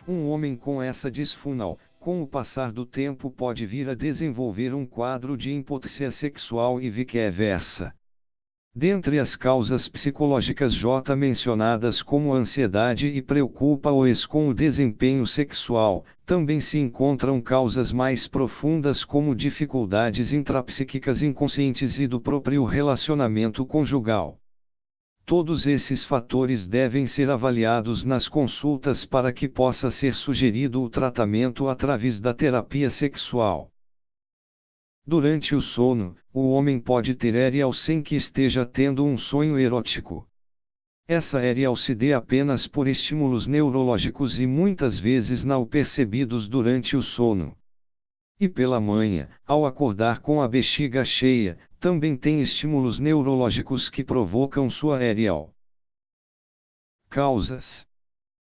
Um homem com essa disfunção, com o passar do tempo pode vir a desenvolver um quadro de impotência sexual e vice-versa. Dentre as causas psicológicas já mencionadas como ansiedade e preocupa-os com o desempenho sexual, também se encontram causas mais profundas como dificuldades intrapsíquicas inconscientes e do próprio relacionamento conjugal. Todos esses fatores devem ser avaliados nas consultas para que possa ser sugerido o tratamento através da terapia sexual. Durante o sono, o homem pode ter EREAL sem que esteja tendo um sonho erótico. Essa EREAL se dê apenas por estímulos neurológicos e muitas vezes não percebidos durante o sono. E pela manhã, ao acordar com a bexiga cheia, também tem estímulos neurológicos que provocam sua EREAL. Causas: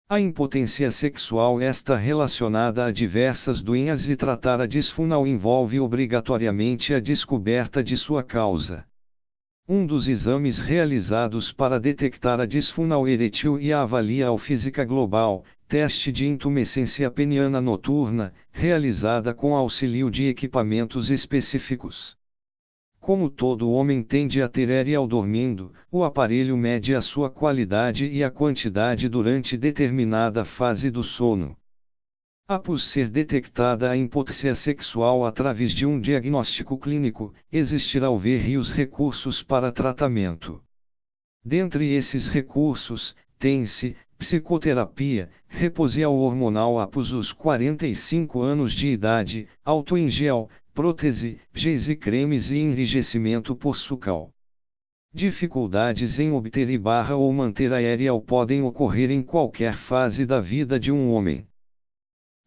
a impotência sexual está relacionada a diversas doenças e tratar a disfunção envolve obrigatoriamente a descoberta de sua causa. Um dos exames realizados para detectar a disfunção erétil e a avaliação física global, teste de intumescência peniana noturna, realizada com auxílio de equipamentos específicos. Como todo homem tende a ter EREAL dormindo, o aparelho mede a sua qualidade e a quantidade durante determinada fase do sono. Após ser detectada a impotência sexual através de um diagnóstico clínico, existirão vários recursos para tratamento. Dentre esses recursos, tem-se psicoterapia, reposição hormonal após os 45 anos de idade, álcool em gel, prótese, géis e cremes e enrijecimento por sucal. Dificuldades em obter ou manter a EREAL podem ocorrer em qualquer fase da vida de um homem.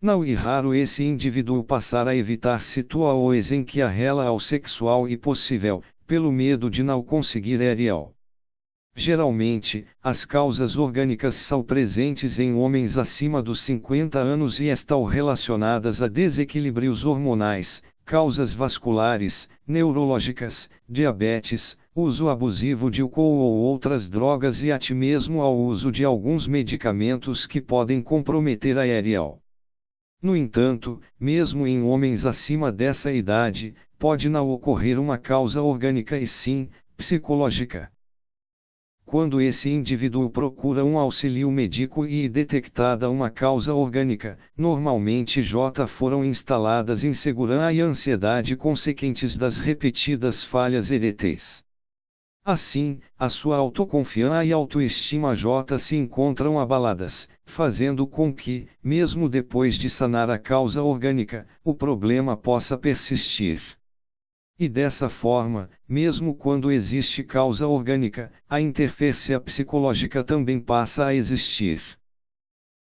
Não é raro esse indivíduo passar a evitar situações em que a relação sexual é possível, pelo medo de não conseguir EREAL. Geralmente, as causas orgânicas são presentes em homens acima dos 50 anos e estão relacionadas a desequilíbrios hormonais, causas vasculares, neurológicas, diabetes, uso abusivo de álcool ou outras drogas e até mesmo ao uso de alguns medicamentos que podem comprometer a EREAL. No entanto, mesmo em homens acima dessa idade, pode não ocorrer uma causa orgânica e sim, psicológica. Quando esse indivíduo procura um auxílio médico e detectada uma causa orgânica, normalmente já foram instaladas insegurança e ansiedade consequentes das repetidas falhas eréteis. Assim, a sua autoconfiança e autoestima já se encontram abaladas, fazendo com que, mesmo depois de sanar a causa orgânica, o problema possa persistir. E dessa forma, mesmo quando existe causa orgânica, a interferência psicológica também passa a existir.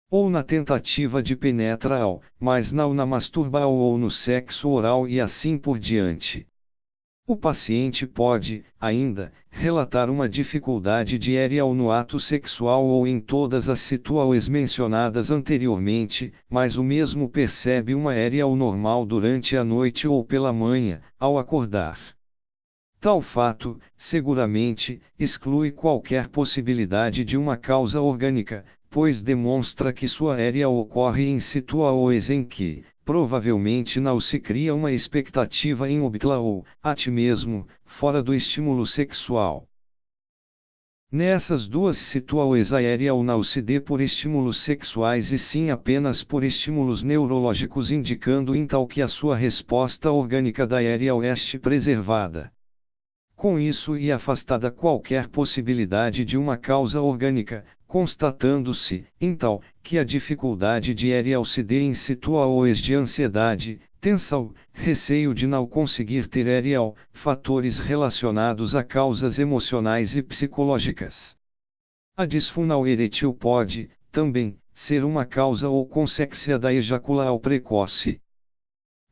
Ou na tentativa de penetrar, mas não na masturbação ou no sexo oral e assim por diante. O paciente pode, ainda, relatar uma dificuldade de EREAL no ato sexual ou em todas as situações mencionadas anteriormente, mas o mesmo percebe uma EREAL normal durante a noite ou pela manhã, ao acordar. Tal fato, seguramente, exclui qualquer possibilidade de uma causa orgânica, pois demonstra que sua EREAL ocorre em situações em que, provavelmente não se cria uma expectativa em obtê-la ou, até mesmo, fora do estímulo sexual. Nessas duas situações a EREAL não se dê por estímulos sexuais e sim apenas por estímulos neurológicos indicando então que a sua resposta orgânica da EREAL este preservada. Com isso e afastada qualquer possibilidade de uma causa orgânica, constatando-se, então, que a dificuldade de EREAL se dê em situações de ansiedade, tensão, receio de não conseguir ter EREAL, fatores relacionados a causas emocionais e psicológicas. A disfunção erétil pode, também, ser uma causa ou consequência da ejaculação precoce.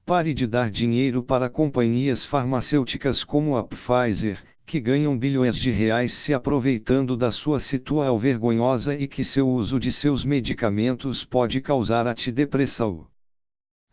Pare de dar dinheiro para companhias farmacêuticas como a Pfizer, que ganham bilhões de reais se aproveitando da sua situação vergonhosa e que seu uso de seus medicamentos pode causar a depressão.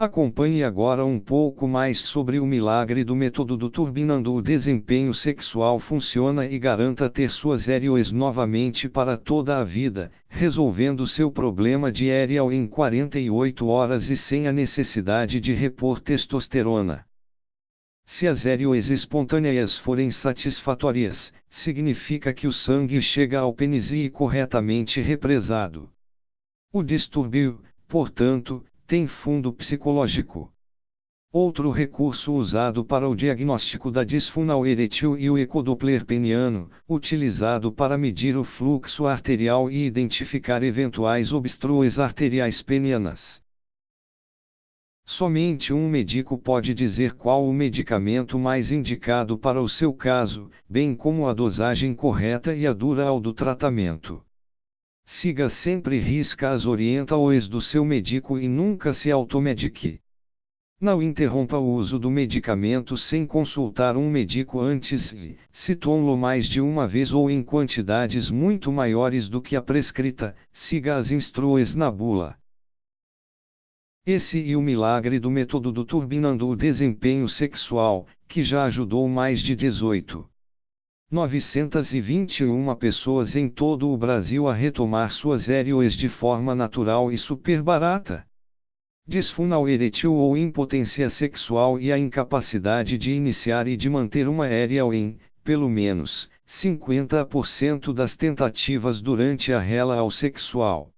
Acompanhe agora um pouco mais sobre o milagre do método do turbinando o desempenho sexual funciona e garanta ter suas ereoes novamente para toda a vida, resolvendo seu problema de ereal em 48 horas e sem a necessidade de repor testosterona. Se as ereoes espontâneas forem satisfatórias, significa que o sangue chega ao pênis e corretamente represado. O distúrbio, portanto, tem fundo psicológico. Outro recurso usado para o diagnóstico da disfunção eretil e o ecodoppler peniano, utilizado para medir o fluxo arterial e identificar eventuais obstruções arteriais penianas. Somente um médico pode dizer qual o medicamento mais indicado para o seu caso, bem como a dosagem correta e a duração do tratamento. Siga sempre risca as orientações do seu médico e nunca se automedique. Não interrompa o uso do medicamento sem consultar um médico antes e, se tome-lo mais de uma vez ou em quantidades muito maiores do que a prescrita, siga as instruções na bula. Esse é o milagre do método do turbinando o desempenho sexual, que já ajudou mais de 18.921 pessoas em todo o Brasil a retomar suas ereoes de forma natural e super barata. Disfunção eretil ou impotência sexual e a incapacidade de iniciar e de manter uma ereal em, pelo menos, 50% das tentativas durante a relação sexual.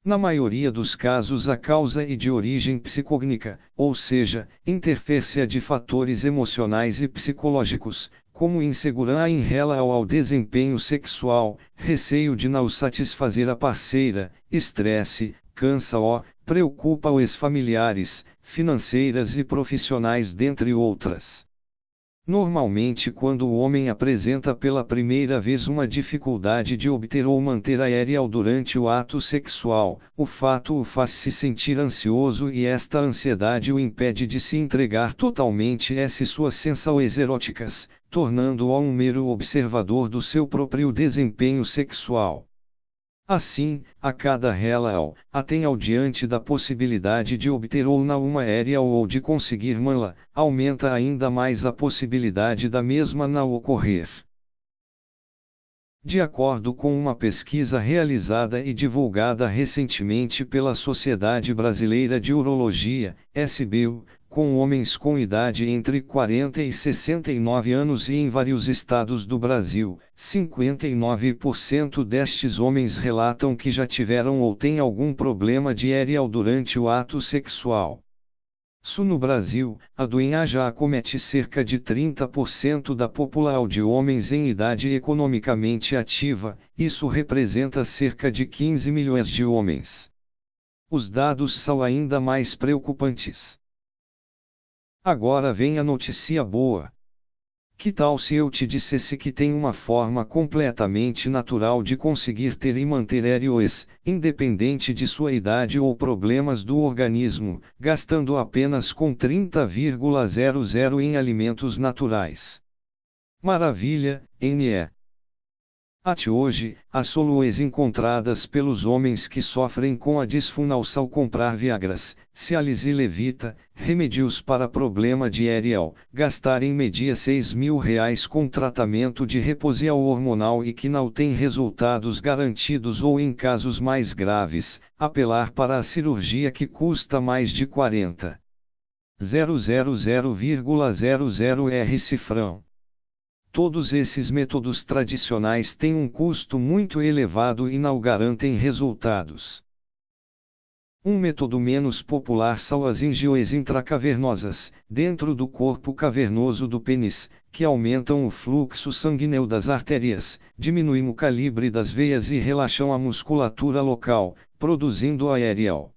Na maioria dos casos a causa é de origem psicognica, ou seja, interferência de fatores emocionais e psicológicos, como insegurança em relação ao desempenho sexual, receio de não satisfazer a parceira, estresse, cansa-o, preocupa os familiares, financeiras e profissionais dentre outras. Normalmente quando o homem apresenta pela primeira vez uma dificuldade de obter ou manter a ereal durante o ato sexual, o fato o faz se sentir ansioso e esta ansiedade o impede de se entregar totalmente às suas sensações eróticas, tornando-o um mero observador do seu próprio desempenho sexual. Assim, a cada relação, até ao diante da possibilidade de obter ou não uma ereal ou de conseguir mantê-la, aumenta ainda mais a possibilidade da mesma não ocorrer. De acordo com uma pesquisa realizada e divulgada recentemente pela Sociedade Brasileira de Urologia, SBU, com homens com idade entre 40 e 69 anos e em vários estados do Brasil, 59% destes homens relatam que já tiveram ou têm algum problema de ereal durante o ato sexual. No Brasil, a doença já acomete cerca de 30% da população de homens em idade economicamente ativa, isso representa cerca de 15 milhões de homens. Os dados são ainda mais preocupantes. Agora vem a notícia boa. Que tal se eu te dissesse que tem uma forma completamente natural de conseguir ter e manter ereoes, independente de sua idade ou problemas do organismo, gastando apenas com 30,00 em alimentos naturais? Maravilha, NE! Até hoje, as soluções encontradas pelos homens que sofrem com a disfunção comprar Viagras, Cialis e Levita, remédios para problema de ereal, gastar em média R$6.000 com tratamento de reposição hormonal e que não tem resultados garantidos ou em casos mais graves, apelar para a cirurgia que custa mais de 40.000,00 cifrão. Todos esses métodos tradicionais têm um custo muito elevado e não garantem resultados. Um método menos popular são as angioes intracavernosas, dentro do corpo cavernoso do pênis, que aumentam o fluxo sanguíneo das artérias, diminuem o calibre das veias e relaxam a musculatura local, produzindo a ereal.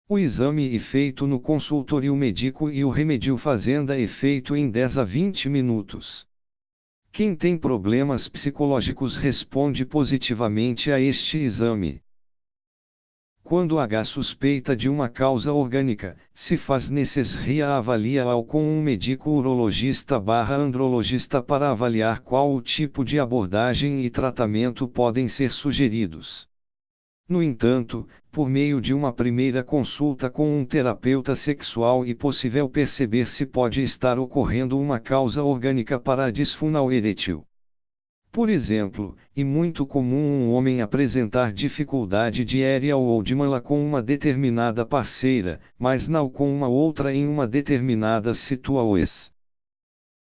O exame é feito no consultório médico e o remédio fazenda é feito em 10 a 20 minutos. Quem tem problemas psicológicos responde positivamente a este exame. Quando há suspeita de uma causa orgânica, se faz necessária a avaliação com um médico urologista/andrologista para avaliar qual o tipo de abordagem e tratamento podem ser sugeridos. No entanto, por meio de uma primeira consulta com um terapeuta sexual é possível perceber se pode estar ocorrendo uma causa orgânica para a disfunção erétil. Por exemplo, é muito comum um homem apresentar dificuldade diária ou de mala com uma determinada parceira, mas não com uma outra em uma determinada situação.